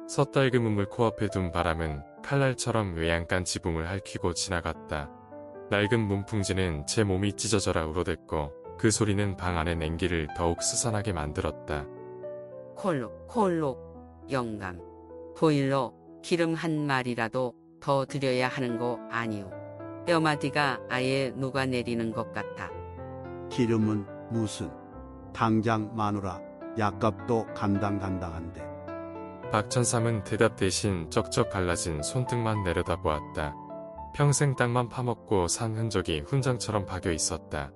섣달그 문물 코앞에 둔 바람은 칼날처럼 외양간 지붕을 핥히고 지나갔다. 낡은 문풍지는 제 몸이 찢어져라 울어댔고 그 소리는 방 안의 냉기를 더욱 스산하게 만들었다. 콜록, 영감. 보일러, 기름 한 마리라도 더 들여야 하는 거 아니오. 뼈마디가 아예 녹아내리는 것 같아. 기름은 무슨, 당장 마누라, 약값도 간당간당한데. 박천삼은 대답 대신 쩍쩍 갈라진 손등만 내려다보았다. 평생 땅만 파먹고 산 흔적이 훈장처럼 박여 있었다.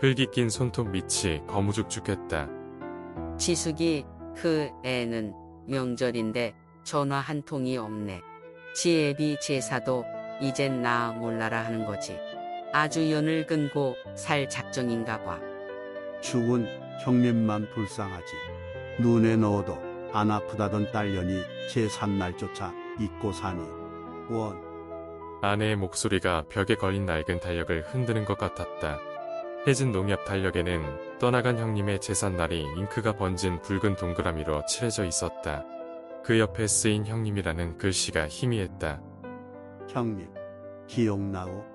흙이 낀 손톱 밑이 거무죽죽했다. 지숙이 그 애는 명절인데 전화 한 통이 없네. 지 애비 제사도 이젠 나 몰라라 하는 거지. 아주 연을 끊고 살 작정인가 봐. 죽은 형님만 불쌍하지. 눈에 넣어도 안 아프다던 딸년이 제 산날조차 잊고 사니. 원. 아내의 목소리가 벽에 걸린 낡은 달력을 흔드는 것 같았다. 해진 농협 달력에는 떠나간 형님의 제삿날이 잉크가 번진 붉은 동그라미로 칠해져 있었다. 그 옆에 쓰인 형님이라는 글씨가 희미했다. 형님, 기억나오?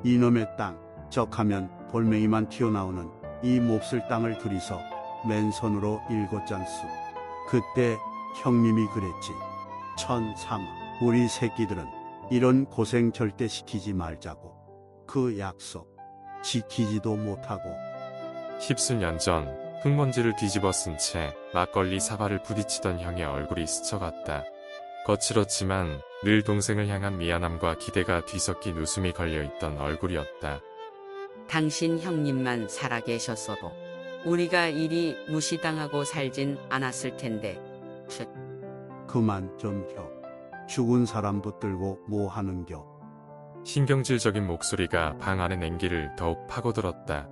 이놈의 땅, 적하면 볼맹이만 튀어나오는 이 몹쓸 땅을 들이서 맨손으로 일곱잔수. 그때 형님이 그랬지. 천삼아, 우리 새끼들은 이런 고생 절대 시키지 말자고. 그 약속 지키지도 못하고. 십수년 전 흙먼지를 뒤집어 쓴 채 막걸리 사발을 부딪히던 형의 얼굴이 스쳐갔다. 거칠었지만 늘 동생을 향한 미안함과 기대가 뒤섞인 웃음이 걸려있던 얼굴이었다. 당신 형님만 살아계셨어도 우리가 이리 무시당하고 살진 않았을 텐데. 그만 좀 혀. 죽은 사람 붙들고 뭐 하는겨. 신경질적인 목소리가 방 안의 냉기를 더욱 파고들었다.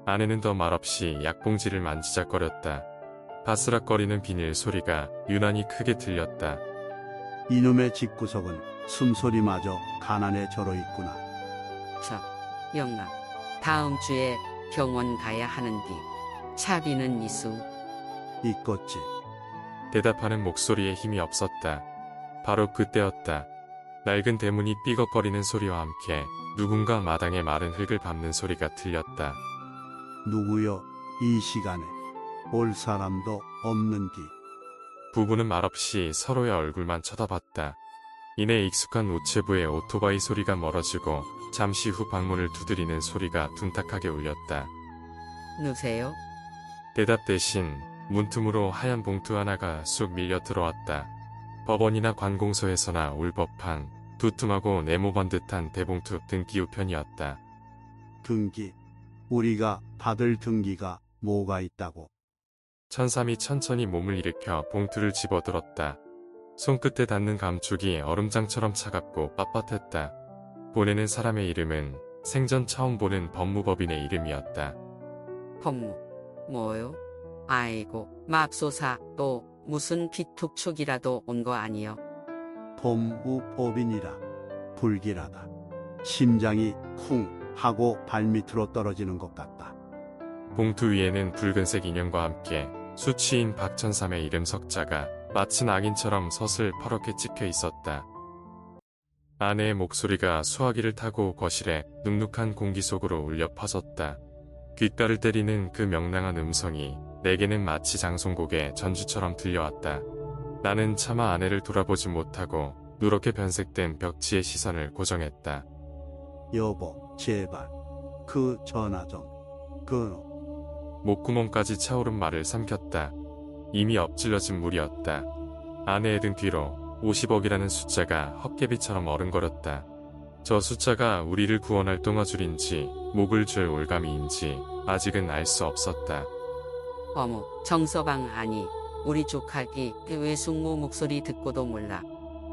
아내는 더 말없이 약봉지를 만지작거렸다. 바스락거리는 비닐 소리가 유난히 크게 들렸다. 이놈의 집구석은 숨소리마저 가난에 절어 있구나. 영감. 다음 주에 병원 가야 하는디. 차비는 이수. 있겠지. 대답하는 목소리에 힘이 없었다. 바로 그때였다. 낡은 대문이 삐걱거리는 소리와 함께 누군가 마당에 마른 흙을 밟는 소리가 들렸다. 누구여 이 시간에 올 사람도 없는디. 부부는 말없이 서로의 얼굴만 쳐다봤다. 이내 익숙한 우체부의 오토바이 소리가 멀어지고 잠시 후 방문을 두드리는 소리가 둔탁하게 울렸다. 누세요? 대답 대신 문틈으로 하얀 봉투 하나가 쑥 밀려 들어왔다. 법원이나 관공서에서나 올 법한 두툼하고 네모반 듯한 대봉투 등기 우편이었다. 등기. 우리가 받을 등기가 뭐가 있다고. 천삼이 천천히 몸을 일으켜 봉투를 집어들었다. 손끝에 닿는 감촉이 얼음장처럼 차갑고 빳빳했다. 보내는 사람의 이름은 생전 처음 보는 법무법인의 이름이었다. 법무. 뭐요? 아이고, 맙소사. 또 무슨 비툭촉이라도 온 거 아니여? 법무법인이라. 불길하다. 심장이 쿵 하고 발밑으로 떨어지는 것 같다. 봉투 위에는 붉은색 인형과 함께 수치인 박천삼의 이름 석자가 마치 낙인처럼 서슬 퍼렇게 찍혀 있었다. 아내의 목소리가 수화기를 타고 거실에 눅눅한 공기 속으로 울려 퍼졌다. 귓가를 때리는 그 명랑한 음성이 내게는 마치 장송곡의 전주처럼 들려왔다. 나는 차마 아내를 돌아보지 못하고 누렇게 변색된 벽지의 시선을 고정했다. 여보, 제발. 그 전화 좀 끊어. 목구멍까지 차오른 말을 삼켰다. 이미 엎질러진 물이었다. 아내의 등 뒤로 50억이라는 숫자가 헛개비처럼 어른거렸다. 저 숫자가 우리를 구원할 똥화줄인지 목을 줄 올가미인지 아직은 알 수 없었다. 어머, 정서방 아니. 우리 조카기 외숙모 목소리 듣고도 몰라.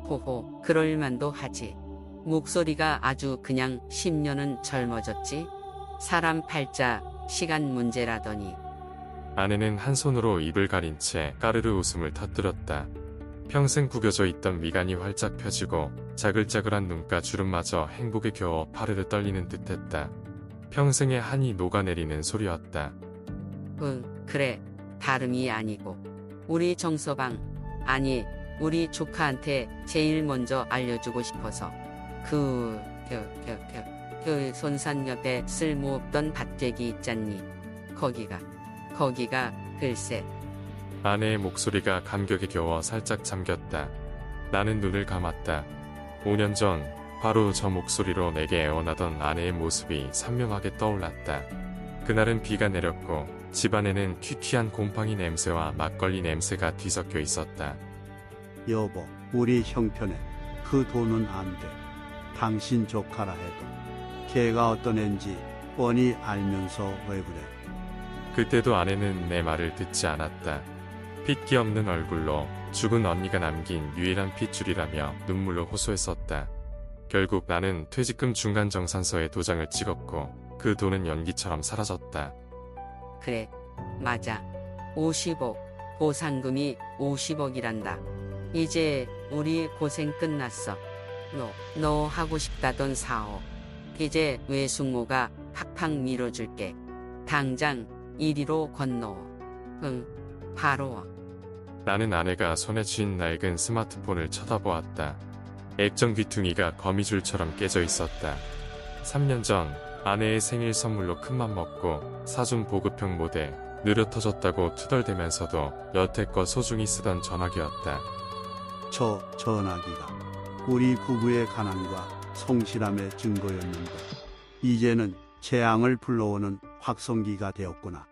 호호, 그럴만도 하지. 목소리가 아주 그냥 10년은 젊어졌지. 사람 팔자 시간 문제라더니. 아내는 한 손으로 입을 가린 채 까르르 웃음을 터뜨렸다. 평생 구겨져 있던 미간이 활짝 펴지고 자글자글한 눈가 주름마저 행복에 겨워 파르르 떨리는 듯했다. 평생의 한이 녹아내리는 소리였다. 그래. 다름이 아니고. 우리 정서방. 아니, 우리 조카한테 제일 먼저 알려주고 싶어서 그 손산 옆에 쓸모없던 밭대기 있잖니. 거기가 글쎄. 아내의 목소리가 감격에 겨워 살짝 잠겼다. 나는 눈을 감았다. 5년 전 바로 저 목소리로 내게 애원하던 아내의 모습이 선명하게 떠올랐다. 그날은 비가 내렸고 집안에는 퀴퀴한 곰팡이 냄새와 막걸리 냄새가 뒤섞여 있었다. 여보, 우리 형편에 그 돈은 안 돼. 당신 조카라 해도 걔가 어떤 앤지 뻔히 알면서 왜 그래? 그때도 아내는 내 말을 듣지 않았다. 핏기 없는 얼굴로 죽은 언니가 남긴 유일한 핏줄이라며 눈물로 호소했었다. 결국 나는 퇴직금 중간 정산서에 도장을 찍었고 그 돈은 연기처럼 사라졌다. 그래, 맞아. 50억. 보상금이 50억이란다. 이제 우리 고생 끝났어. 너 하고 싶다던 사업. 이제 외숙모가 팍팍 밀어줄게. 당장 이리로 건너와. 응, 바로 와. 나는 아내가 손에 쥔 낡은 스마트폰을 쳐다보았다. 액정 귀퉁이가 거미줄처럼 깨져 있었다. 3년 전 아내의 생일 선물로 큰맘 먹고 사준 보급형 모델, 느려 터졌다고 투덜대면서도 여태껏 소중히 쓰던 전화기였다. 저 전화기가 우리 부부의 가난과 성실함의 증거였는데 이제는 재앙을 불러오는 확성기가 되었구나.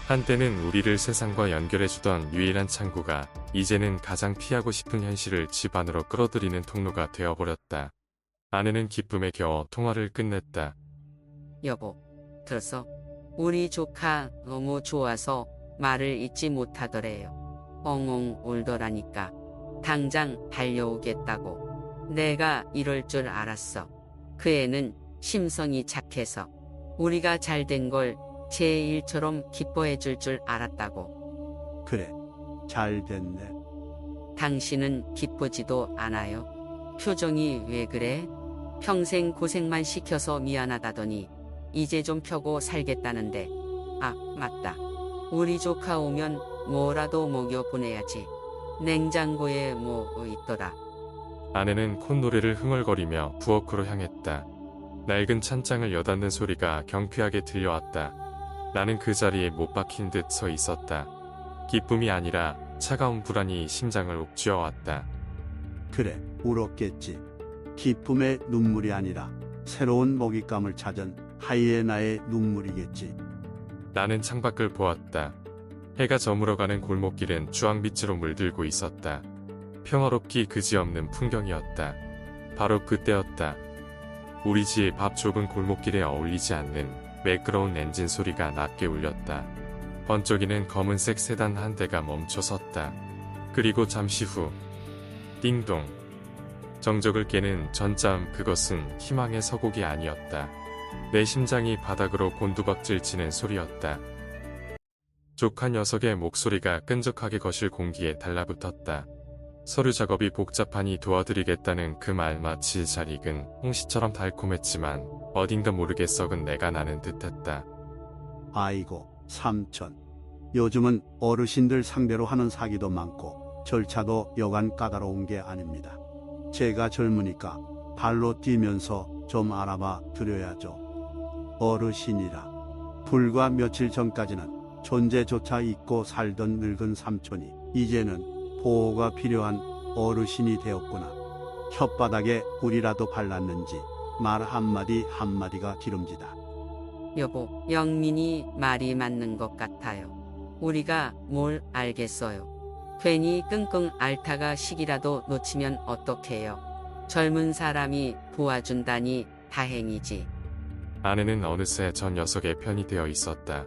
한때는 우리를 세상과 연결해주던 유일한 창구가 이제는 가장 피하고 싶은 현실을 집 안으로 끌어들이는 통로가 되어버렸다. 아내는 기쁨에 겨워 통화를 끝냈다. 여보, 들었어? 우리 조카 너무 좋아서 말을 잊지 못하더래요. 엉엉 울더라니까. 당장 달려오겠다고. 내가 이럴 줄 알았어. 그 애는 심성이 착해서 우리가 잘된 걸 제 일처럼 기뻐해 줄 줄 알았다고. 그래, 잘 됐네. 당신은 기쁘지도 않아요? 표정이 왜 그래? 평생 고생만 시켜서 미안하다더니 이제 좀 펴고 살겠다는데. 아, 맞다. 우리 조카 오면 뭐라도 먹여 보내야지. 냉장고에 뭐 있더라. 아내는 콧노래를 흥얼거리며 부엌으로 향했다. 낡은 찬장을 여닫는 소리가 경쾌하게 들려왔다. 나는 그 자리에 못 박힌 듯 서 있었다. 기쁨이 아니라 차가운 불안이 심장을 옥죄어왔다. 그래, 울었겠지. 기쁨의 눈물이 아니라 새로운 먹잇감을 찾은 하이에나의 눈물이겠지. 나는 창밖을 보았다. 해가 저물어가는 골목길은 주황빛으로 물들고 있었다. 평화롭기 그지없는 풍경이었다. 바로 그때였다. 우리 집 앞 좁은 골목길에 어울리지 않는 매끄러운 엔진 소리가 낮게 울렸다. 번쩍이는 검은색 세단 한 대가 멈춰 섰다. 그리고 잠시 후 띵동. 정적을 깨는 전짜음. 그것은 희망의 서곡이 아니었다. 내 심장이 바닥으로 곤두박질 치는 소리였다. 조카 녀석의 목소리가 끈적하게 거실 공기에 달라붙었다. 서류 작업이 복잡하니 도와드리겠다는 그 말 마치 잘 익은 홍시처럼 달콤했지만 어딘가 모르게 썩은 내가 나는 듯했다. 아이고, 삼촌. 요즘은 어르신들 상대로 하는 사기도 많고 절차도 여간 까다로운 게 아닙니다. 제가 젊으니까 발로 뛰면서 좀 알아봐 드려야죠. 어르신이라. 불과 며칠 전까지는 존재조차 잊고 살던 늙은 삼촌이 이제는 보호가 필요한 어르신이 되었구나. 혓바닥에 꿀이라도 발랐는지 말 한마디 한마디가 기름지다. 여보, 영민이 말이 맞는 것 같아요. 우리가 뭘 알겠어요. 괜히 끙끙 앓다가 시기라도 놓치면 어떡해요. 젊은 사람이 도와준다니 다행이지. 아내는 어느새 전 녀석의 편이 되어 있었다.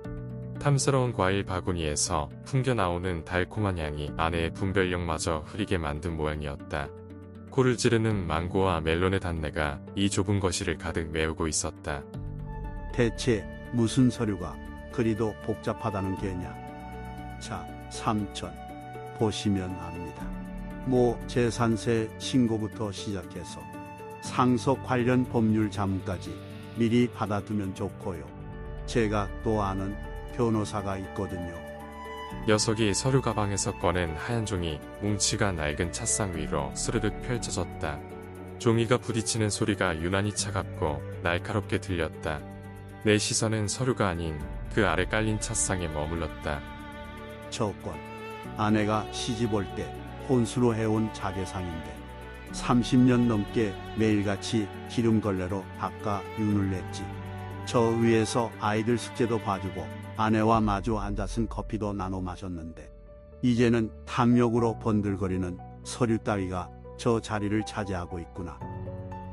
탐스러운 과일 바구니에서 풍겨나오는 달콤한 향이 아내의 분별력마저 흐리게 만든 모양이었다. 코를 찌르는 망고와 멜론의 단내가 이 좁은 거실을 가득 메우고 있었다. 대체 무슨 서류가 그리도 복잡하다는 게냐? 자, 삼촌, 보시면 압니다. 재산세 신고부터 시작해서 상속 관련 법률 자문까지 미리 받아두면 좋고요. 제가 또 아는 변호사가 있거든요. 녀석이 서류 가방에서 꺼낸 하얀 종이 뭉치가 낡은 찻상 위로 스르륵 펼쳐졌다. 종이가 부딪히는 소리가 유난히 차갑고 날카롭게 들렸다. 내 시선은 서류가 아닌 그 아래 깔린 찻상에 머물렀다. 저건 아내가 시집 올 때 혼수로 해온 자개상인데 30년 넘게 매일같이 기름걸레로 닦아 윤을 냈지. 저 위에서 아이들 숙제도 봐주고 아내와 마주 앉아선 커피도 나눠 마셨는데 이제는 탐욕으로 번들거리는 서류 따위가 저 자리를 차지하고 있구나.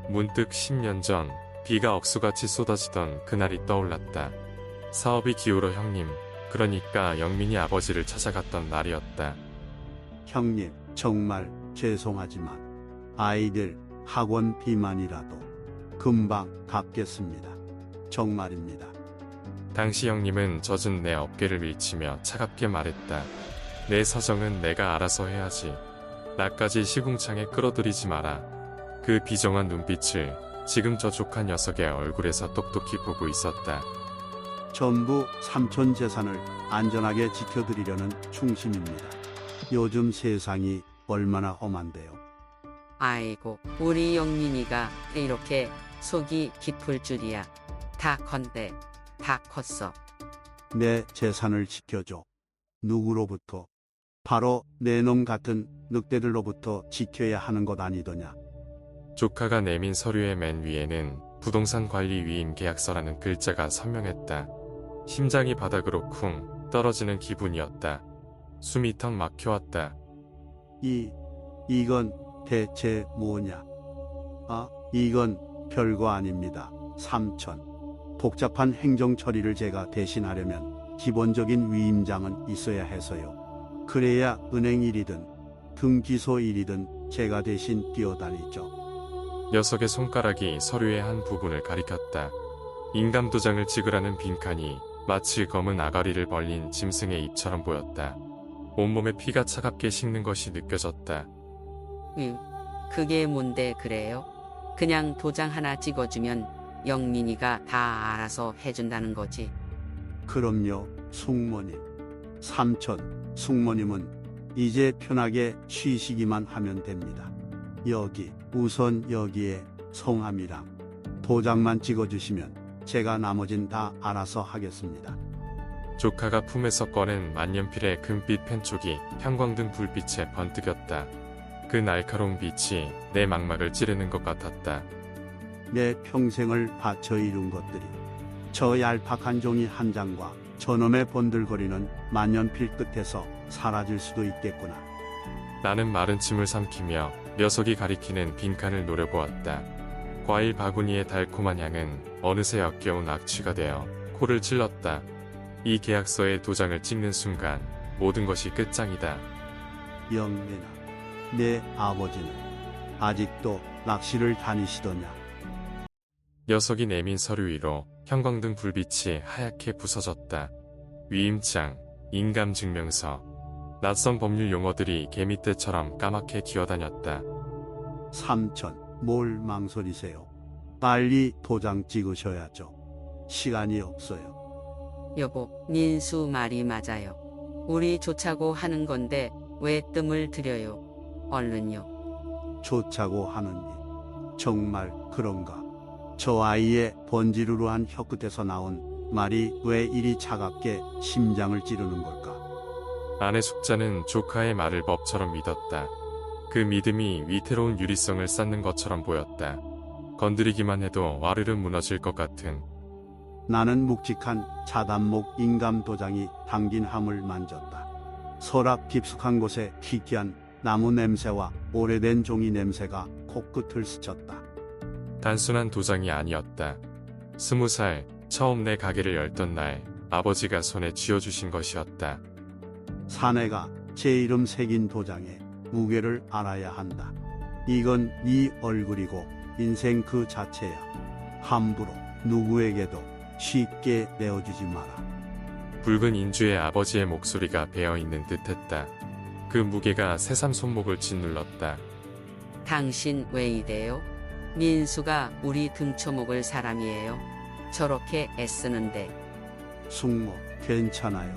문득 10년 전 비가 억수같이 쏟아지던 그날이 떠올랐다. 사업이 기울어 형님, 그러니까 영민이 아버지를 찾아갔던 날이었다. 형님, 정말 죄송하지만 아이들 학원 비만이라도 금방 갚겠습니다. 정말입니다. 당시 형님은 젖은 내 어깨를 밀치며 차갑게 말했다. 내 사정은 내가 알아서 해야지. 나까지 시궁창에 끌어들이지 마라. 그 비정한 눈빛을 지금 저 조카 녀석의 얼굴에서 똑똑히 보고 있었다. 전부 삼촌 재산을 안전하게 지켜드리려는 충심입니다. 요즘 세상이 얼마나 험한데요. 아이고, 우리 영민이가 이렇게 속이 깊을 줄이야. 다 컨대, 다 컸어. 내 재산을 지켜줘. 누구로부터? 바로 내 놈 같은 늑대들로부터 지켜야 하는 것 아니더냐. 조카가 내민 서류의 맨 위에는 부동산 관리 위임 계약서라는 글자가 선명했다. 심장이 바닥으로 쿵 떨어지는 기분이었다. 숨이 턱 막혀왔다. 이건 대체 뭐냐? 이건 별거 아닙니다. 삼촌. 복잡한 행정 처리를 제가 대신하려면 기본적인 위임장은 있어야 해서요. 그래야 은행 일이든 등기소 일이든 제가 대신 뛰어다니죠. 녀석의 손가락이 서류의 한 부분을 가리켰다. 인감도장을 찍으라는 빈칸이 마치 검은 아가리를 벌린 짐승의 입처럼 보였다. 온몸에 피가 차갑게 식는 것이 느껴졌다. 그게 뭔데 그래요? 그냥 도장 하나 찍어주면 영민이가 다 알아서 해준다는 거지. 그럼요, 숙모님. 삼촌, 숙모님은 이제 편하게 쉬시기만 하면 됩니다. 우선 여기에 성함이랑 도장만 찍어주시면 제가 나머진 다 알아서 하겠습니다. 조카가 품에서 꺼낸 만년필의 금빛 펜촉이 형광등 불빛에 번뜩였다. 그 날카로운 빛이 내 망막을 찌르는 것 같았다. 내 평생을 바쳐 이룬 것들이 저 얄팍한 종이 한 장과 저놈의 번들거리는 만년필 끝에서 사라질 수도 있겠구나. 나는 마른 침을 삼키며 녀석이 가리키는 빈칸을 노려보았다. 과일 바구니의 달콤한 향은 어느새 역겨운 악취가 되어 코를 찔렀다. 이 계약서에 도장을 찍는 순간 모든 것이 끝장이다. 영민아, 내 아버지는 아직도 낚시를 다니시더냐? 녀석이 내민 서류 위로 형광등 불빛이 하얗게 부서졌다. 위임장, 인감증명서, 낯선 법률 용어들이 개미떼처럼 까맣게 기어다녔다. 삼촌, 뭘 망설이세요? 빨리 도장 찍으셔야죠. 시간이 없어요. 여보, 민수 말이 맞아요. 우리 좋자고 하는 건데 왜 뜸을 들여요? 얼른요. 좋자고 하는 일. 정말 그런가? 저 아이의 번지르르한 혀끝에서 나온 말이 왜 이리 차갑게 심장을 찌르는 걸까? 아내 숙자는 조카의 말을 법처럼 믿었다. 그 믿음이 위태로운 유리성을 쌓는 것처럼 보였다. 건드리기만 해도 와르르 무너질 것 같은. 나는 묵직한 자단목 인감 도장이 담긴 함을 만졌다. 서랍 깊숙한 곳에 희귀한 나무 냄새와 오래된 종이 냄새가 코끝을 스쳤다. 단순한 도장이 아니었다. 20살 처음 내 가게를 열던 날 아버지가 손에 쥐어주신 것이었다. 사내가 제 이름 새긴 도장의 무게를 알아야 한다. 이건 네 얼굴이고 인생 그 자체야. 함부로 누구에게도 쉽게 내어주지 마라. 붉은 인주의 아버지의 목소리가 배어있는 듯했다. 그 무게가 새삼 손목을 짓눌렀다. 당신 왜 이래요? 민수가 우리 등쳐먹을 사람이에요. 저렇게 애쓰는데. 숙모, 괜찮아요.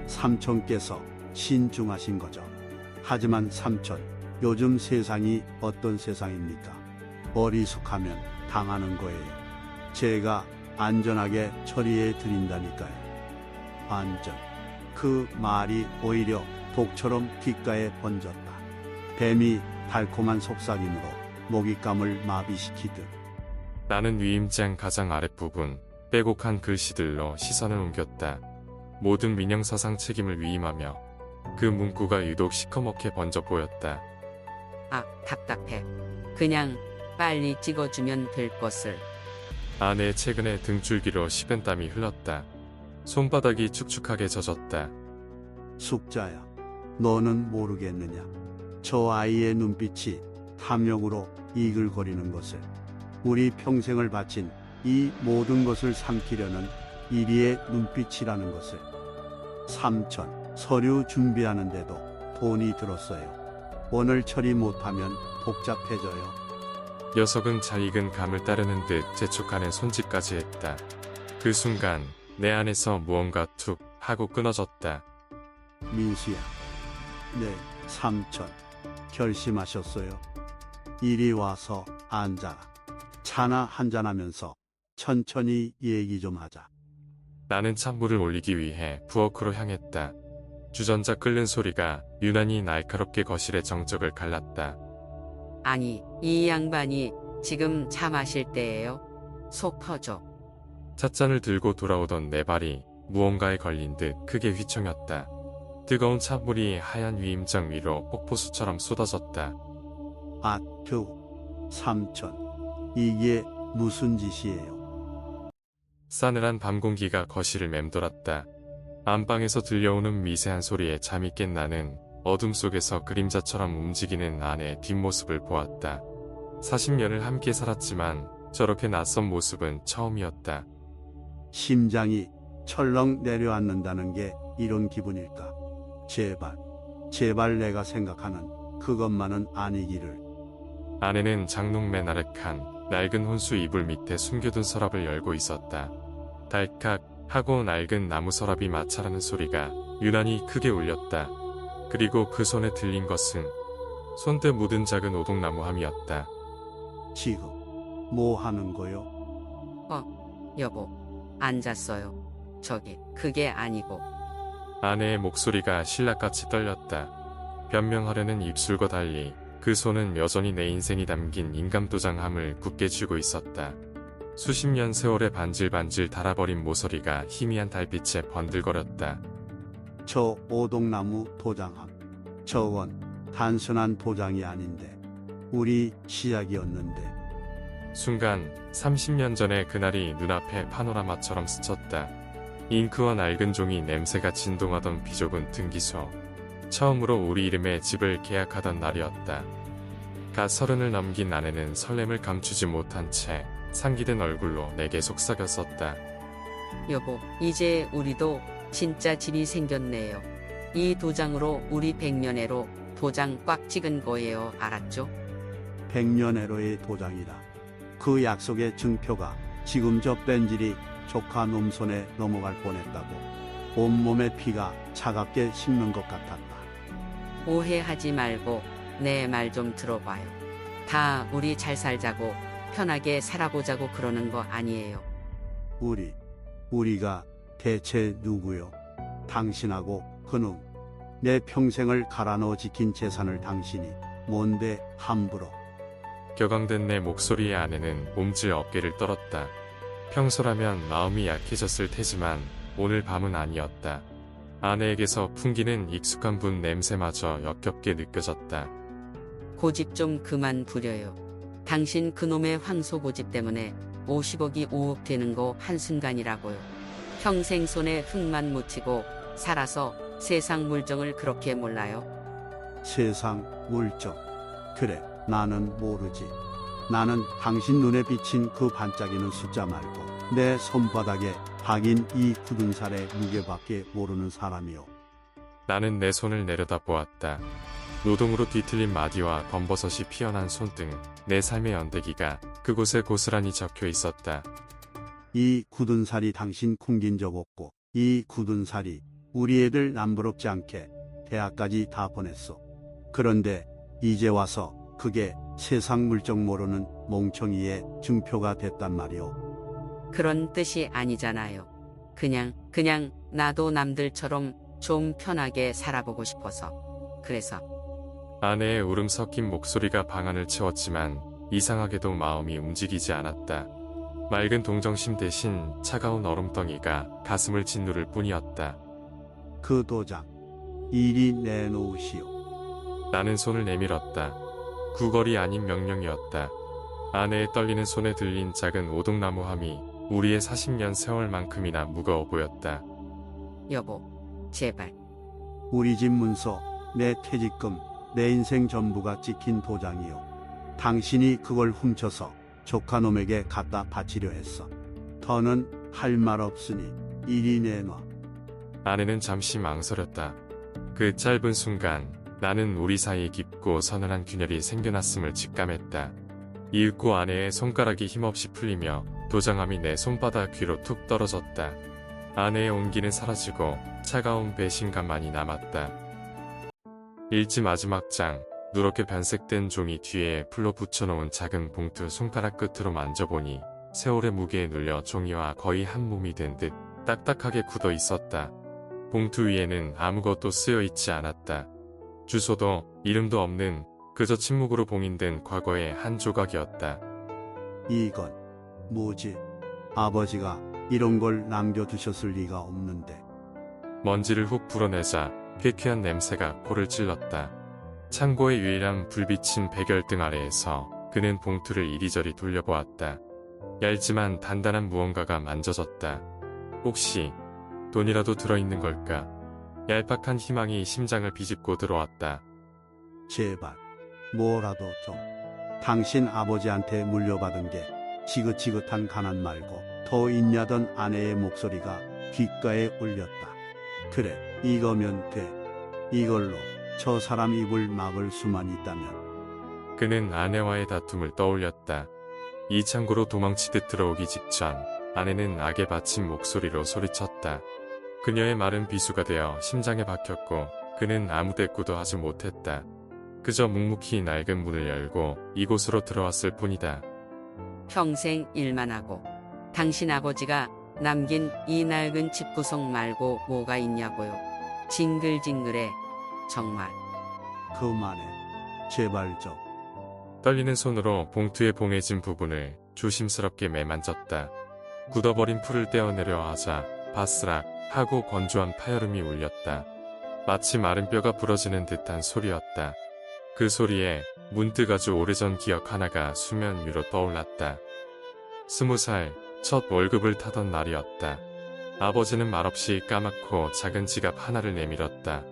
삼촌께서 신중하신 거죠. 하지만 삼촌, 요즘 세상이 어떤 세상입니까? 어리숙하면 당하는 거예요. 제가 안전하게 처리해 드린다니까요. 안전. 그 말이 오히려 독처럼 귓가에 번졌다. 뱀이 달콤한 속삭임으로 먹잇감을 마비시키듯. 나는 위임장 가장 아랫부분 빼곡한 글씨들로 시선을 옮겼다. 모든 민영사상 책임을 위임하며 그 문구가 유독 시커멓게 번져 보였다. 아, 답답해. 그냥 빨리 찍어주면 될 것을. 아내의 최근에 등줄기로 식은 땀이 흘렀다. 손바닥이 축축하게 젖었다. 숙자야, 너는 모르겠느냐? 저 아이의 눈빛이 탐욕으로 이글거리는 것을, 우리 평생을 바친 이 모든 것을 삼키려는 이리의 눈빛이라는 것을. 삼촌, 서류 준비하는데도 돈이 들었어요. 오늘 처리 못하면 복잡해져요. 녀석은 잘 익은 감을 따르는 듯 재촉하는 손짓까지 했다. 그 순간 내 안에서 무언가 툭 하고 끊어졌다. 민수야, 네, 삼촌, 결심하셨어요? 이리 와서 앉아라. 차나 한잔하면서 천천히 얘기 좀 하자. 나는 찬물을 올리기 위해 부엌으로 향했다. 주전자 끓는 소리가 유난히 날카롭게 거실의 정적을 갈랐다. 아니, 이 양반이 지금 차 마실 때예요? 속 터져. 찻잔을 들고 돌아오던 내 발이 무언가에 걸린 듯 크게 휘청였다. 뜨거운 찬물이 하얀 위임장 위로 폭포수처럼 쏟아졌다. 삼촌, 이게 무슨 짓이에요? 싸늘한 밤 공기가 거실을 맴돌았다. 안방에서 들려오는 미세한 소리에 잠이 깬 나는 어둠 속에서 그림자처럼 움직이는 아내의 뒷모습을 보았다. 40년을 함께 살았지만 저렇게 낯선 모습은 처음이었다. 심장이 철렁 내려앉는다는 게 이런 기분일까? 제발 내가 생각하는 그것만은 아니기를. 아내는 장롱맨 아늑한 낡은 혼수 이불 밑에 숨겨둔 서랍을 열고 있었다. 달칵 하고 낡은 나무 서랍이 마찰하는 소리가 유난히 크게 울렸다. 그리고 그 손에 들린 것은 손때 묻은 작은 오동나무 함이었다. 지금 뭐 하는 거요? 여보, 앉았어요. 저기, 그게 아니고. 아내의 목소리가 신락같이 떨렸다. 변명하려는 입술과 달리 그 손은 여전히 내 인생이 담긴 인감도장함을 굳게 쥐고 있었다. 수십 년 세월의 반질반질 닳아버린 모서리가 희미한 달빛에 번들거렸다. 저 오동나무 도장함. 저건 단순한 도장이 아닌데 우리 시작이었는데. 순간 30년 전의 그날이 눈앞에 파노라마처럼 스쳤다. 잉크와 낡은 종이 냄새가 진동하던 비좁은 등기소. 처음으로 우리 이름의 집을 계약하던 날이었다. 갓 30을 넘긴 아내는 설렘을 감추지 못한 채 상기된 얼굴로 내게 속삭였었다. 여보, 이제 우리도 진짜 집이 생겼네요. 이 도장으로 우리 100년애로 도장 꽉 찍은 거예요. 알았죠? 100년애로의 도장이라. 그 약속의 증표가 지금 저 뺀질이 조카 놈 손에 넘어갈 뻔했다고. 온몸에 피가 차갑게 식는 것 같았다. 오해하지 말고 내 말 좀 들어봐요. 다 우리 잘 살자고 편하게 살아보자고 그러는 거 아니에요. 우리가 대체 누구요? 당신하고 그놈. 내 평생을 갈아넣어 지킨 재산을 당신이 뭔데 함부로. 격앙된 내 목소리에 아내는 몸질 어깨를 떨었다. 평소라면 마음이 약해졌을 테지만 오늘 밤은 아니었다. 아내에게서 풍기는 익숙한 분 냄새마저 역겹게 느껴졌다. 고집 좀 그만 부려요. 당신 그놈의 황소 고집 때문에 50억이 5억 되는 거 한순간이라고요. 평생 손에 흙만 묻히고 살아서 세상 물정을 그렇게 몰라요? 세상 물정. 그래, 나는 모르지. 나는 당신 눈에 비친 그 반짝이는 숫자 말고 내 손바닥에 박인 이 굳은 살의 무게밖에 모르는 사람이요. 나는 내 손을 내려다 보았다. 노동으로 뒤틀린 마디와 검버섯이 피어난 손등, 내 삶의 연대기가 그곳에 고스란히 적혀 있었다. 이 굳은 살이 당신 쿵긴 적 없고 이 굳은 살이 우리 애들 남부럽지 않게 대학까지 다 보냈어. 그런데 이제 와서 그게 세상 물정 모르는 멍청이의 증표가 됐단 말이오. 그런 뜻이 아니잖아요. 그냥 나도 남들처럼 좀 편하게 살아보고 싶어서. 그래서 아내의 울음 섞인 목소리가 방안을 채웠지만 이상하게도 마음이 움직이지 않았다. 맑은 동정심 대신 차가운 얼음덩이가 가슴을 짓누를 뿐이었다. 그 도장 이리 내놓으시오. 나는 손을 내밀었다. 구걸이 아닌 명령이었다. 아내의 떨리는 손에 들린 작은 오동나무함이 우리의 40년 세월만큼이나 무거워 보였다. 여보, 제발. 우리 집 문서, 내 퇴직금, 내 인생 전부가 찍힌 도장이요. 당신이 그걸 훔쳐서 조카놈에게 갖다 바치려 했어. 더는 할 말 없으니 이리 내놔. 아내는 잠시 망설였다. 그 짧은 순간 나는 우리 사이에 깊고 서늘한 균열이 생겨났음을 직감했다. 이윽고 아내의 손가락이 힘없이 풀리며 도장함이 내 손바닥 위로 툭 떨어졌다. 아내의 온기는 사라지고 차가운 배신감만이 남았다. 일지 마지막 장, 누렇게 변색된 종이 뒤에 풀로 붙여놓은 작은 봉투 손가락 끝으로 만져보니 세월의 무게에 눌려 종이와 거의 한 몸이 된 듯 딱딱하게 굳어 있었다. 봉투 위에는 아무것도 쓰여 있지 않았다. 주소도 이름도 없는 그저 침묵으로 봉인된 과거의 한 조각이었다. 이건 뭐지? 아버지가 이런 걸 남겨두셨을 리가 없는데. 먼지를 훅 불어내자 쾌쾌한 냄새가 코를 찔렀다. 창고의 유일한 불비친 백열등 아래에서 그는 봉투를 이리저리 돌려보았다. 얇지만 단단한 무언가가 만져졌다. 혹시 돈이라도 들어있는 걸까? 얄팍한 희망이 심장을 비집고 들어왔다. 제발 뭐라도 좀. 당신 아버지한테 물려받은 게 지긋지긋한 가난 말고 더 있냐던 아내의 목소리가 귓가에 울렸다. 그래, 이거면 돼. 이걸로 저 사람 입을 막을 수만 있다면. 그는 아내와의 다툼을 떠올렸다. 이 창고로 도망치듯 들어오기 직전 아내는 악에 받친 목소리로 소리쳤다. 그녀의 말은 비수가 되어 심장에 박혔고 그는 아무 대꾸도 하지 못했다. 그저 묵묵히 낡은 문을 열고 이곳으로 들어왔을 뿐이다. 평생 일만 하고 당신 아버지가 남긴 이 낡은 집구석 말고 뭐가 있냐고요. 징글징글해. 정말. 그만해. 제발 좀. 떨리는 손으로 봉투에 봉해진 부분을 조심스럽게 매만졌다. 굳어버린 풀을 떼어내려 하자 바스락 하고 건조한 파여름이 울렸다. 마치 마른 뼈가 부러지는 듯한 소리였다. 그 소리에 문득 아주 오래전 기억 하나가 수면 위로 떠올랐다. 20살 첫 월급을 타던 날이었다. 아버지는 말없이 까맣고 작은 지갑 하나를 내밀었다.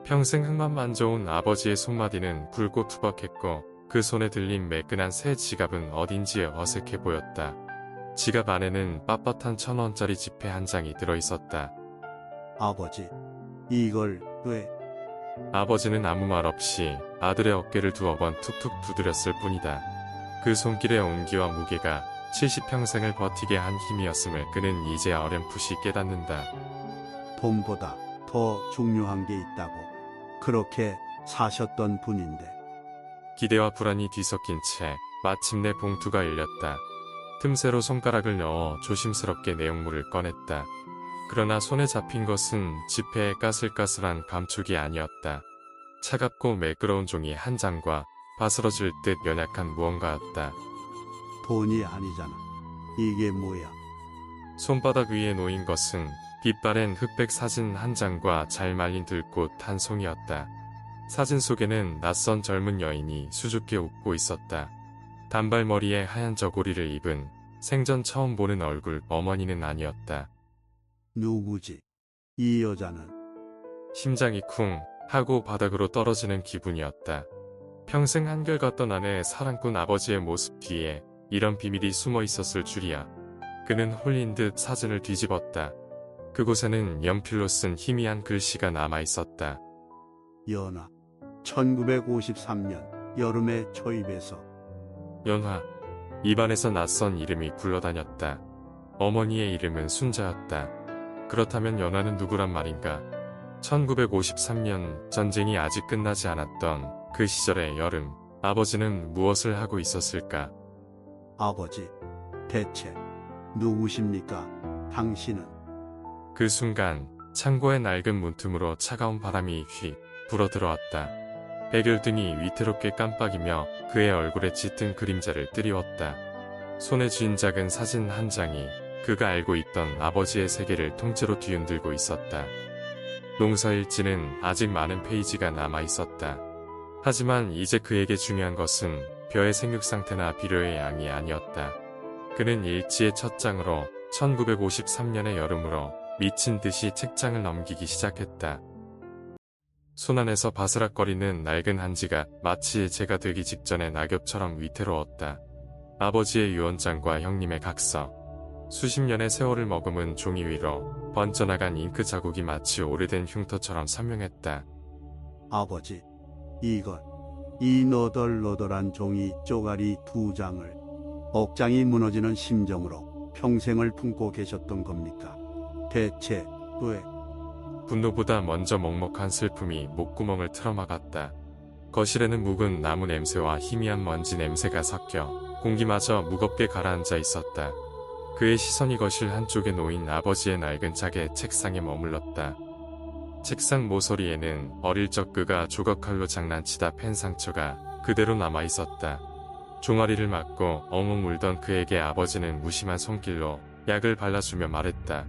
평생 흙만 만져온 아버지의 손마디는 굵고 투박했고 그 손에 들린 매끈한 새 지갑은 어딘지 어색해 보였다. 지갑 안에는 빳빳한 1,000원짜리 지폐 한 장이 들어있었다. 아버지, 이걸 왜? 아버지는 아무 말 없이 아들의 어깨를 두어 번 툭툭 두드렸을 뿐이다. 그 손길의 온기와 무게가 70평생을 버티게 한 힘이었음을 그는 이제 어렴풋이 깨닫는다. 돈보다 더 중요한 게 있다고. 그렇게 사셨던 분인데. 기대와 불안이 뒤섞인 채 마침내 봉투가 열렸다. 틈새로 손가락을 넣어 조심스럽게 내용물을 꺼냈다. 그러나 손에 잡힌 것은 지폐의 까슬까슬한 감촉이 아니었다. 차갑고 매끄러운 종이 한 장과 바스러질 듯 연약한 무언가였다. 돈이 아니잖아. 이게 뭐야? 손바닥 위에 놓인 것은 빛바랜 흑백 사진 한 장과 잘 말린 들꽃 한 송이였다. 사진 속에는 낯선 젊은 여인이 수줍게 웃고 있었다. 단발머리에 하얀 저고리를 입은 생전 처음 보는 얼굴 어머니는 아니었다. 누구지? 이 여자는? 심장이 쿵 하고 바닥으로 떨어지는 기분이었다. 평생 한결같던 아내의 사랑꾼 아버지의 모습 뒤에 이런 비밀이 숨어 있었을 줄이야. 그는 홀린 듯 사진을 뒤집었다. 그곳에는 연필로 쓴 희미한 글씨가 남아 있었다. 연화. 1953년 여름의 초입에서. 연화. 입안에서 낯선 이름이 굴러다녔다. 어머니의 이름은 순자였다. 그렇다면 연화는 누구란 말인가? 1953년 전쟁이 아직 끝나지 않았던 그 시절의 여름, 아버지는 무엇을 하고 있었을까? 아버지, 대체 누구십니까? 당신은? 그 순간 창고의 낡은 문틈으로 차가운 바람이 휙 불어들어왔다. 백열등이 위태롭게 깜빡이며 그의 얼굴에 짙은 그림자를 띠리웠다. 손에 쥔 작은 사진 한 장이 그가 알고 있던 아버지의 세계를 통째로 뒤흔들고 있었다. 농사일지는 아직 많은 페이지가 남아 있었다. 하지만 이제 그에게 중요한 것은 벼의 생육 상태나 비료의 양이 아니었다. 그는 일지의 첫 장으로 1953년의 여름으로 미친 듯이 책장을 넘기기 시작했다. 손안에서 바스락거리는 낡은 한지가 마치 재가 되기 직전의 낙엽처럼 위태로웠다. 아버지의 유언장과 형님의 각서, 수십 년의 세월을 머금은 종이 위로 번져나간 잉크 자국이 마치 오래된 흉터처럼 선명했다. 아버지, 이것, 이 너덜너덜한 종이 쪼가리 2장을 억장이 무너지는 심정으로 평생을 품고 계셨던 겁니까? 대체 왜? 분노보다 먼저 먹먹한 슬픔이 목구멍을 틀어막았다. 거실에는 묵은 나무 냄새와 희미한 먼지 냄새가 섞여 공기마저 무겁게 가라앉아 있었다. 그의 시선이 거실 한쪽에 놓인 아버지의 낡은 자개 책상에 머물렀다. 책상 모서리에는 어릴 적 그가 조각칼로 장난치다 팬 상처가 그대로 남아 있었다. 종아리를 맞고 엉엉 울던 그에게 아버지는 무심한 손길로 약을 발라주며 말했다.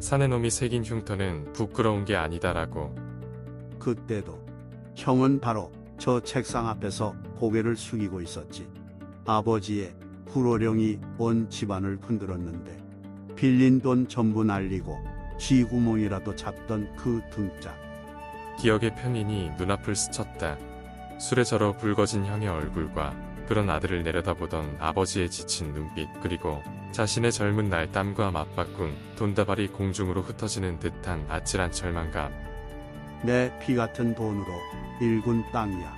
사내 놈이 새긴 흉터는 부끄러운 게 아니다라고. 그때도 형은 바로 저 책상 앞에서 고개를 숙이고 있었지. 아버지의 불호령이 온 집안을 흔들었는데 빌린 돈 전부 날리고 쥐구멍이라도 잡던 그 등짝. 기억의 편인이 눈앞을 스쳤다. 술에 절어 붉어진 형의 얼굴과 그런 아들을 내려다보던 아버지의 지친 눈빛, 그리고 자신의 젊은 날 땀과 맞바꾼 돈다발이 공중으로 흩어지는 듯한 아찔한 절망감. 내 피 같은 돈으로 일군 땅이야.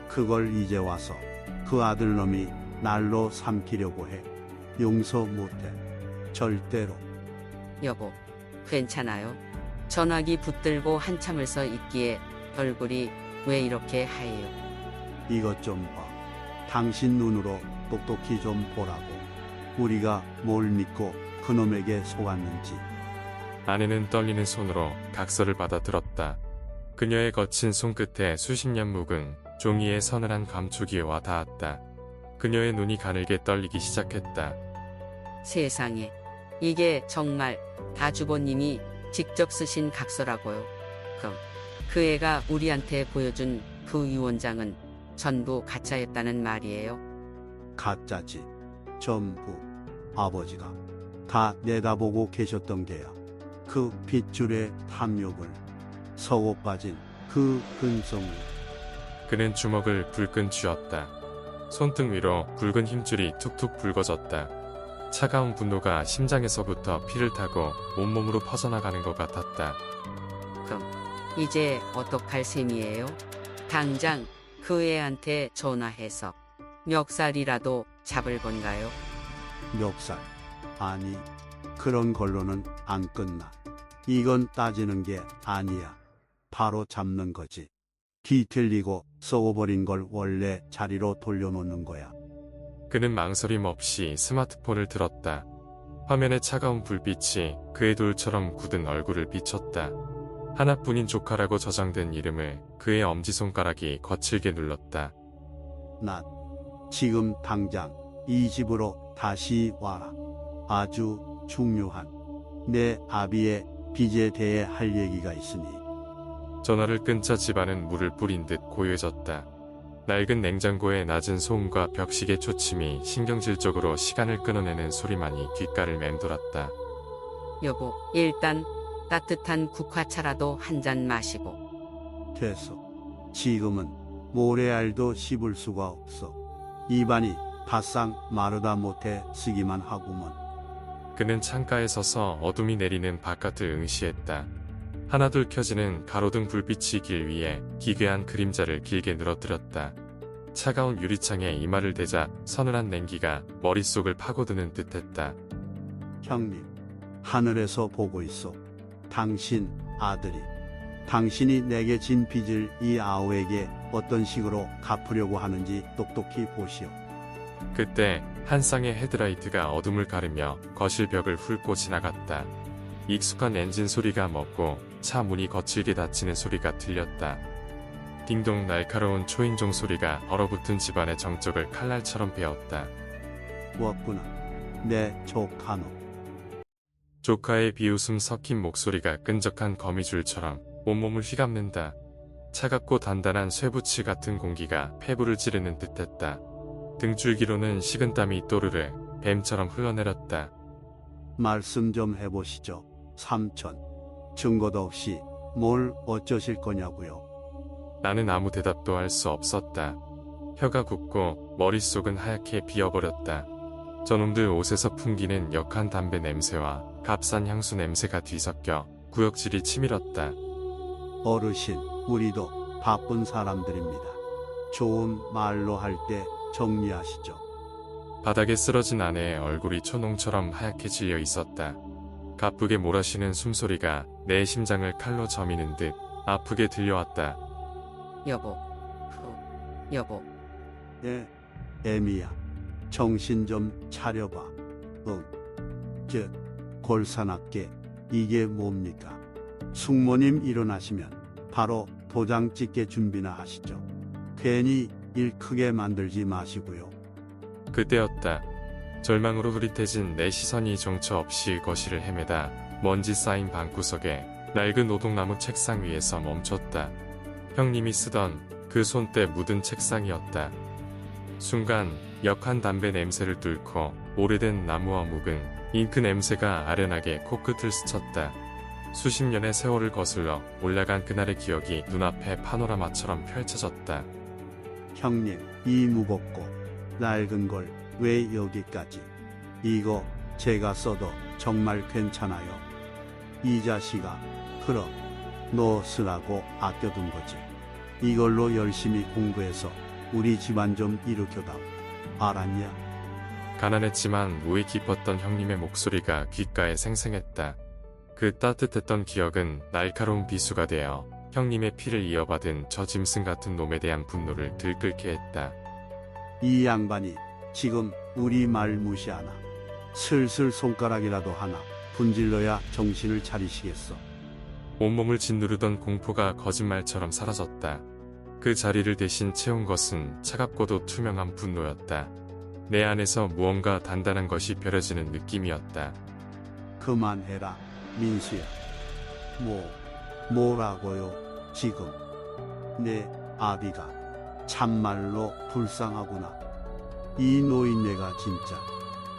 그걸 이제 와서 그 아들놈이 날로 삼키려고 해. 용서 못해. 절대로. 여보, 괜찮아요? 전화기 붙들고 한참을 서 있기에 얼굴이 왜 이렇게 하얘요? 이것 좀 봐. 당신 눈으로 똑똑히 좀 보라고. 우리가 뭘 믿고 그놈에게 속았는지. 아내는 떨리는 손으로 각서를 받아 들었다. 그녀의 거친 손끝에 수십 년 묵은 종이의 서늘한 감촉이 와 닿았다. 그녀의 눈이 가늘게 떨리기 시작했다. 세상에, 이게 정말 다주버님이 직접 쓰신 각서라고요. 그럼 그 애가 우리한테 보여준 그 유언장은 전부 가짜였다는 말이에요? 가짜지. 전부. 아버지가 다 내다보고 계셨던 게야. 그 핏줄의 탐욕을, 서고 빠진 그 근성을. 그는 주먹을 불끈 쥐었다. 손등 위로 붉은 힘줄이 툭툭 붉어졌다. 차가운 분노가 심장에서부터 피를 타고 온몸으로 퍼져나가는 것 같았다. 그럼 이제 어떡할 셈이에요? 당장 그 애한테 전화해서 멱살이라도 잡을 건가요? 멱살. 아니, 그런 걸로는 안 끝나. 이건 따지는 게 아니야. 바로 잡는 거지. 뒤틀리고 썩어버린 걸 원래 자리로 돌려놓는 거야. 그는 망설임 없이 스마트폰을 들었다. 화면에 차가운 불빛이 그의 돌처럼 굳은 얼굴을 비췄다. 하나뿐인 조카라고 저장된 이름을 그의 엄지손가락이 거칠게 눌렀다. 난 지금 당장 이 집으로 다시 와라. 아주 중요한 내 아비의 빚에 대해 할 얘기가 있으니. 전화를 끊자 집안은 물을 뿌린 듯 고요해졌다. 낡은 냉장고의 낮은 소음과 벽시계 초침이 신경질적으로 시간을 끊어내는 소리만이 귓가를 맴돌았다. 여보, 일단 따뜻한 국화차라도 한 잔 마시고. 됐어. 지금은 모래알도 씹을 수가 없어. 입안이 바싹 마르다 못해 쓰기만 하구먼. 그는 창가에 서서 어둠이 내리는 바깥을 응시했다. 하나둘 켜지는 가로등 불빛이 길 위에 기괴한 그림자를 길게 늘어뜨렸다. 차가운 유리창에 이마를 대자 서늘한 냉기가 머릿속을 파고드는 듯했다. 형님, 하늘에서 보고 있어. 당신 아들이 당신이 내게 진 빚을 이 아우에게 어떤 식으로 갚으려고 하는지 똑똑히 보시오. 그때 한 쌍의 헤드라이트가 어둠을 가르며 거실 벽을 훑고 지나갔다. 익숙한 엔진 소리가 멎고 차 문이 거칠게 닫히는 소리가 들렸다. 딩동 날카로운 초인종 소리가 얼어붙은 집안의 정적을 칼날처럼 베었다. 왔구나. 내 조카노. 조카의 비웃음 섞인 목소리가 끈적한 거미줄처럼 온몸을 휘감는다. 차갑고 단단한 쇠붙이 같은 공기가 폐부를 찌르는 듯했다. 등줄기로는 식은땀이 또르르 뱀처럼 흘러내렸다. 말씀 좀 해보시죠. 삼촌. 증거도 없이 뭘 어쩌실 거냐고요. 나는 아무 대답도 할 수 없었다. 혀가 굳고 머릿속은 하얗게 비어버렸다. 저놈들 옷에서 풍기는 역한 담배 냄새와 값싼 향수 냄새가 뒤섞여 구역질이 치밀었다. 어르신, 우리도 바쁜 사람들입니다. 좋은 말로 할 때 정리하시죠. 바닥에 쓰러진 아내의 얼굴이 초농처럼 하얗게 질려 있었다. 가쁘게 몰아쉬는 숨소리가 내 심장을 칼로 저미는 듯 아프게 들려왔다. 여보, 여보, 예, 애미야. 정신 좀 차려봐. 골사납게 이게 뭡니까? 숙모님 일어나시면 바로 도장 찍게 준비나 하시죠. 괜히 일 크게 만들지 마시고요. 그때였다. 절망으로 흐릿해진 내 시선이 정처 없이 거실을 헤매다 먼지 쌓인 방구석에 낡은 오동나무 책상 위에서 멈췄다. 형님이 쓰던 그 손때 묻은 책상이었다. 순간 역한 담배 냄새를 뚫고 오래된 나무와 묵은 잉크 냄새가 아련하게 코끝을 스쳤다. 수십 년의 세월을 거슬러 올라간 그날의 기억이 눈앞에 파노라마처럼 펼쳐졌다. 형님, 이 무겁고 낡은 걸 왜 여기까지? 이거 제가 써도 정말 괜찮아요. 이 자식아, 그럼 너 쓰라고 아껴둔 거지. 이걸로 열심히 공부해서 우리 집안 좀 일으켜다. 알았냐? 가난했지만 우애 깊었던 형님의 목소리가 귓가에 생생했다. 그 따뜻했던 기억은 날카로운 비수가 되어 형님의 피를 이어받은 저 짐승 같은 놈에 대한 분노를 들끓게 했다. 이 양반이 지금 우리 말 무시하나? 슬슬 손가락이라도 하나 분질러야 정신을 차리시겠어. 온몸을 짓누르던 공포가 거짓말처럼 사라졌다. 그 자리를 대신 채운 것은 차갑고도 투명한 분노였다. 내 안에서 무언가 단단한 것이 벼려지는 느낌이었다. 그만해라, 민수야. 뭐라고요, 지금? 내 아비가 참말로 불쌍하구나. 이 노인네가 진짜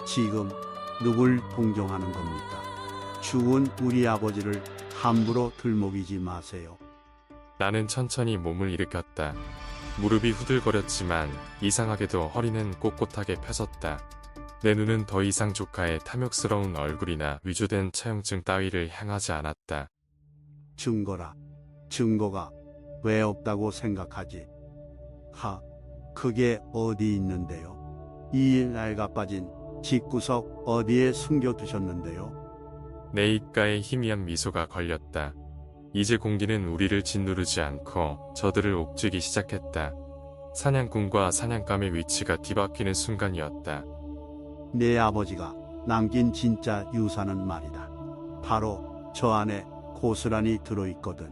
지금 누굴 동정하는 겁니까? 죽은 우리 아버지를 함부로 들먹이지 마세요. 나는 천천히 몸을 일으켰다. 무릎이 후들거렸지만 이상하게도 허리는 꼿꼿하게 펴졌다. 내 눈은 더 이상 조카의 탐욕스러운 얼굴이나 위조된 처형증 따위를 향하지 않았다. 증거라. 증거가 왜 없다고 생각하지? 그게 어디 있는데요? 이 낡아 빠진 집구석 어디에 숨겨두셨는데요? 내 입가에 희미한 미소가 걸렸다. 이제 공기는 우리를 짓누르지 않고 저들을 옥죄기 시작했다. 사냥꾼과 사냥감의 위치가 뒤바뀌는 순간이었다. 내 아버지가 남긴 진짜 유산은 말이다. 바로 저 안에 고스란히 들어있거든.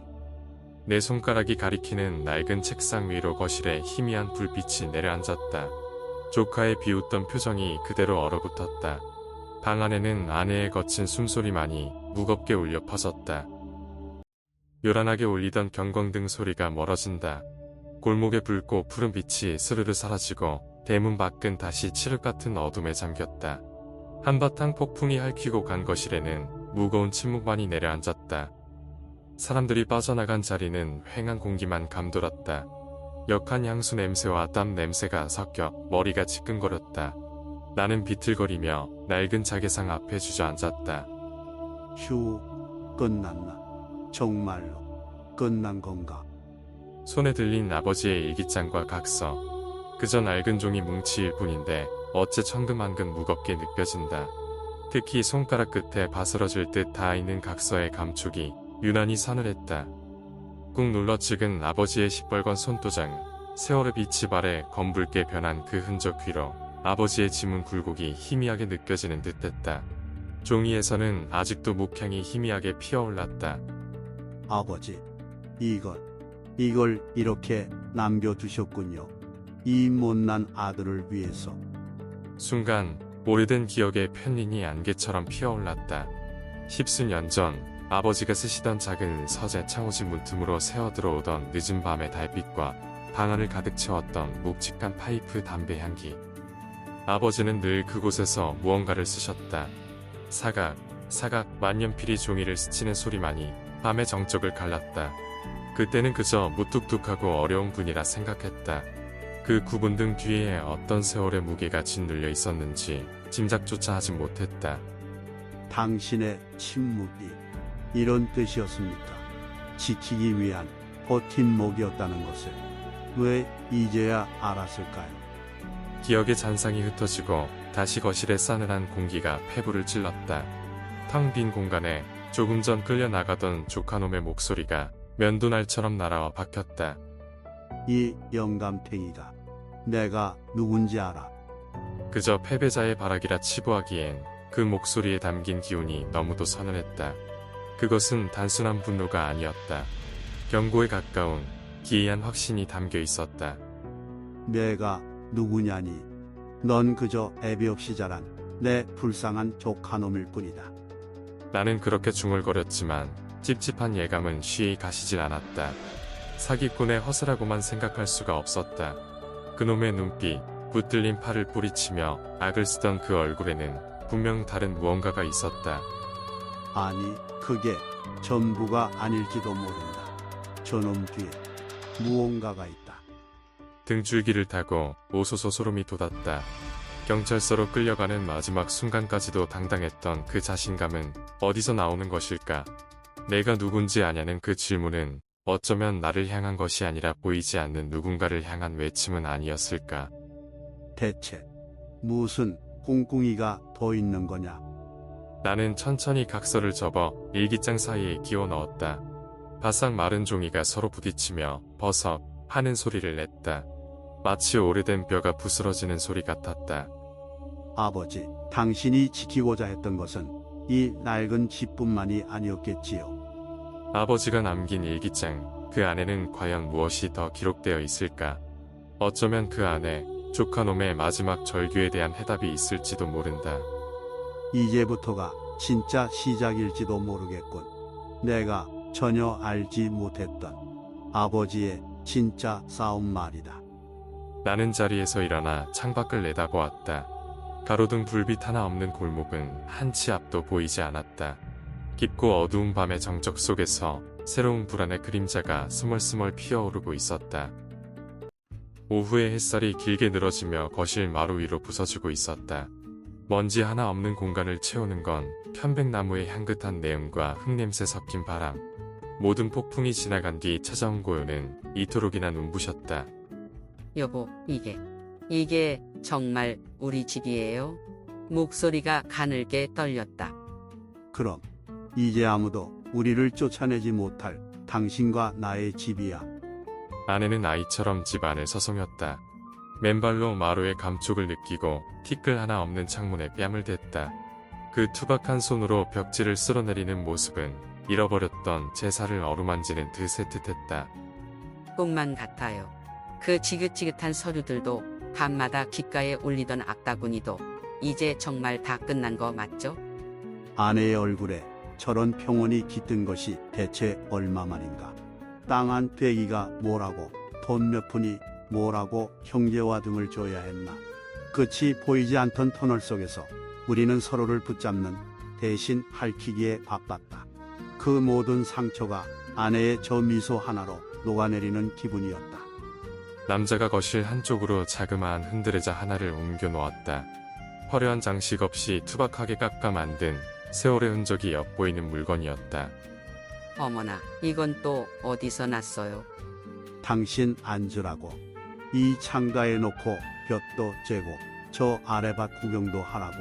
내 손가락이 가리키는 낡은 책상 위로 거실에 희미한 불빛이 내려앉았다. 조카의 비웃던 표정이 그대로 얼어붙었다. 방 안에는 아내의 거친 숨소리만이 무겁게 울려 퍼졌다. 요란하게 울리던 경광등 소리가 멀어진다. 골목의 붉고 푸른 빛이 스르르 사라지고 대문 밖은 다시 칠흑 같은 어둠에 잠겼다. 한바탕 폭풍이 핥히고 간 거실에는 무거운 침묵만이 내려앉았다. 사람들이 빠져나간 자리는 휑한 공기만 감돌았다. 역한 향수 냄새와 땀 냄새가 섞여 머리가 지끈거렸다. 나는 비틀거리며 낡은 자개상 앞에 주저앉았다. 끝났나? 정말로 끝난 건가? 손에 들린 아버지의 일기장과 각서. 그저 낡은 종이 뭉치일 뿐인데 어째 천근만근 무겁게 느껴진다. 특히 손가락 끝에 바스러질 듯 닿아있는 각서의 감촉이 유난히 서늘했다. 꾹 눌러 찍은 아버지의 시뻘건 손도장, 세월의 빛이 발에 검붉게 변한 그 흔적 위로 아버지의 지문 굴곡이 희미하게 느껴지는 듯했다. 종이에서는 아직도 목향이 희미하게 피어올랐다. 아버지, 이걸 이렇게 남겨두셨군요. 이 못난 아들을 위해서. 순간 오래된 기억의 편린이 안개처럼 피어올랐다. 십수년 전 아버지가 쓰시던 작은 서재 창호지 문틈으로 새어 들어오던 늦은 밤의 달빛과 방 안을 가득 채웠던 묵직한 파이프 담배 향기. 아버지는 늘 그곳에서 무언가를 쓰셨다. 사각 만년필이 종이를 스치는 소리만이 밤의 정적을 갈랐다. 그때는 그저 무뚝뚝하고 어려운 분이라 생각했다. 그 구분등 뒤에 어떤 세월의 무게가 짓눌려 있었는지 짐작조차 하지 못했다. 당신의 침묵이 이런 뜻이었습니까? 지키기 위한 버팀목이었다는 것을 왜 이제야 알았을까요? 기억의 잔상이 흩어지고 다시 거실의 싸늘한 공기가 폐부를 찔렀다. 텅 빈 공간에 조금 전 끌려나가던 조카놈의 목소리가 면도날처럼 날아와 박혔다. 이 영감탱이가 내가 누군지 알아. 그저 패배자의 발악이라 치부하기엔 그 목소리에 담긴 기운이 너무도 서늘했다. 그것은 단순한 분노가 아니었다. 경고에 가까운 기이한 확신이 담겨 있었다. 내가 누구냐니? 넌 그저 애비 없이 자란 내 불쌍한 조카놈일 뿐이다. 나는 그렇게 중얼거렸지만 찝찝한 예감은 쉬이 가시질 않았다. 사기꾼의 허세라고만 생각할 수가 없었다. 그놈의 눈빛, 붙들린 팔을 뿌리치며 악을 쓰던 그 얼굴에는 분명 다른 무언가가 있었다. 아니, 그게 전부가 아닐지도 모른다. 저놈 뒤에 무언가가 있다. 등줄기를 타고 오소소 소름이 돋았다. 경찰서로 끌려가는 마지막 순간까지도 당당했던 그 자신감은 어디서 나오는 것일까? 내가 누군지 아냐는 그 질문은 어쩌면 나를 향한 것이 아니라 보이지 않는 누군가를 향한 외침은 아니었을까? 대체 무슨 꿍꿍이가 더 있는 거냐? 나는 천천히 각서를 접어 일기장 사이에 끼워 넣었다. 바싹 마른 종이가 서로 부딪히며 버석 하는 소리를 냈다. 마치 오래된 뼈가 부스러지는 소리 같았다. 아버지, 당신이 지키고자 했던 것은 이 낡은 집뿐만이 아니었겠지요. 아버지가 남긴 일기장, 그 안에는 과연 무엇이 더 기록되어 있을까? 어쩌면 그 안에 조카놈의 마지막 절규에 대한 해답이 있을지도 모른다. 이제부터가 진짜 시작일지도 모르겠군. 내가 전혀 알지 못했던 아버지의 진짜 싸움 말이다. 나는 자리에서 일어나 창밖을 내다보았다. 가로등 불빛 하나 없는 골목은 한치 앞도 보이지 않았다. 깊고 어두운 밤의 정적 속에서 새로운 불안의 그림자가 스멀스멀 피어오르고 있었다. 오후의 햇살이 길게 늘어지며 거실 마루 위로 부서지고 있었다. 먼지 하나 없는 공간을 채우는 건 편백나무의 향긋한 내음과 흙냄새 섞인 바람. 모든 폭풍이 지나간 뒤 찾아온 고요는 이토록이나 눈부셨다. 여보, 이게 정말 우리 집이에요? 목소리가 가늘게 떨렸다. 그럼 이제 아무도 우리를 쫓아내지 못할 당신과 나의 집이야. 아내는 아이처럼 집안을 서성였다. 맨발로 마루의 감촉을 느끼고 티끌 하나 없는 창문에 뺨을 댔다. 그 투박한 손으로 벽지를 쓸어내리는 모습은 잃어버렸던 제사를 어루만지는 듯했다. 꿈만 같아요. 그 지긋지긋한 서류들도 밤마다 귓가에 울리던 악다구니도 이제 정말 다 끝난 거 맞죠? 아내의 얼굴에 저런 평온이 깃든 것이 대체 얼마만인가. 땅 한 빼기가 뭐라고, 돈 몇 푼이 뭐라고 형제와 등을 줘야 했나. 끝이 보이지 않던 터널 속에서 우리는 서로를 붙잡는 대신 핥히기에 바빴다. 그 모든 상처가 아내의 저 미소 하나로 녹아내리는 기분이었다. 남자가 거실 한쪽으로 자그마한 흔들의자 하나를 옮겨 놓았다. 화려한 장식 없이 투박하게 깎아 만든 세월의 흔적이 엿보이는 물건이었다. 어머나, 이건 또 어디서 났어요? 당신 앉으라고. 이 창가에 놓고 볕도 쬐고 저 아래밭 구경도 하라고.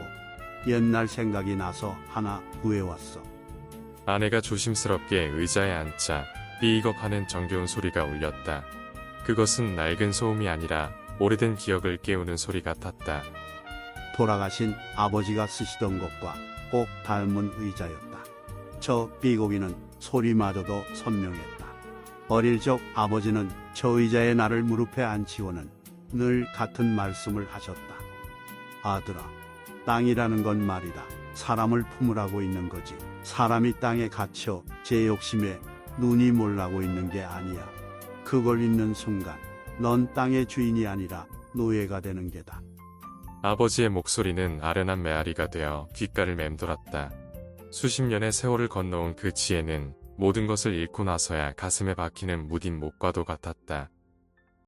옛날 생각이 나서 하나 구해왔어. 아내가 조심스럽게 의자에 앉자 삐걱하는 정겨운 소리가 울렸다. 그것은 낡은 소음이 아니라 오래된 기억을 깨우는 소리 같았다. 돌아가신 아버지가 쓰시던 것과 꼭 닮은 의자였다. 저 삐고기는 소리마저도 선명했다. 어릴 적 아버지는 저 의자에 나를 무릎에 앉히고는 늘 같은 말씀을 하셨다. 아들아, 땅이라는 건 말이다. 사람을 품으라고 있는 거지. 사람이 땅에 갇혀 제 욕심에 눈이 몰라고 있는 게 아니야. 그걸 잊는 순간 넌 땅의 주인이 아니라 노예가 되는 게다. 아버지의 목소리는 아련한 메아리가 되어 귓가를 맴돌았다. 수십 년의 세월을 건너온 그 지혜는 모든 것을 잃고 나서야 가슴에 박히는 무딘 목과도 같았다.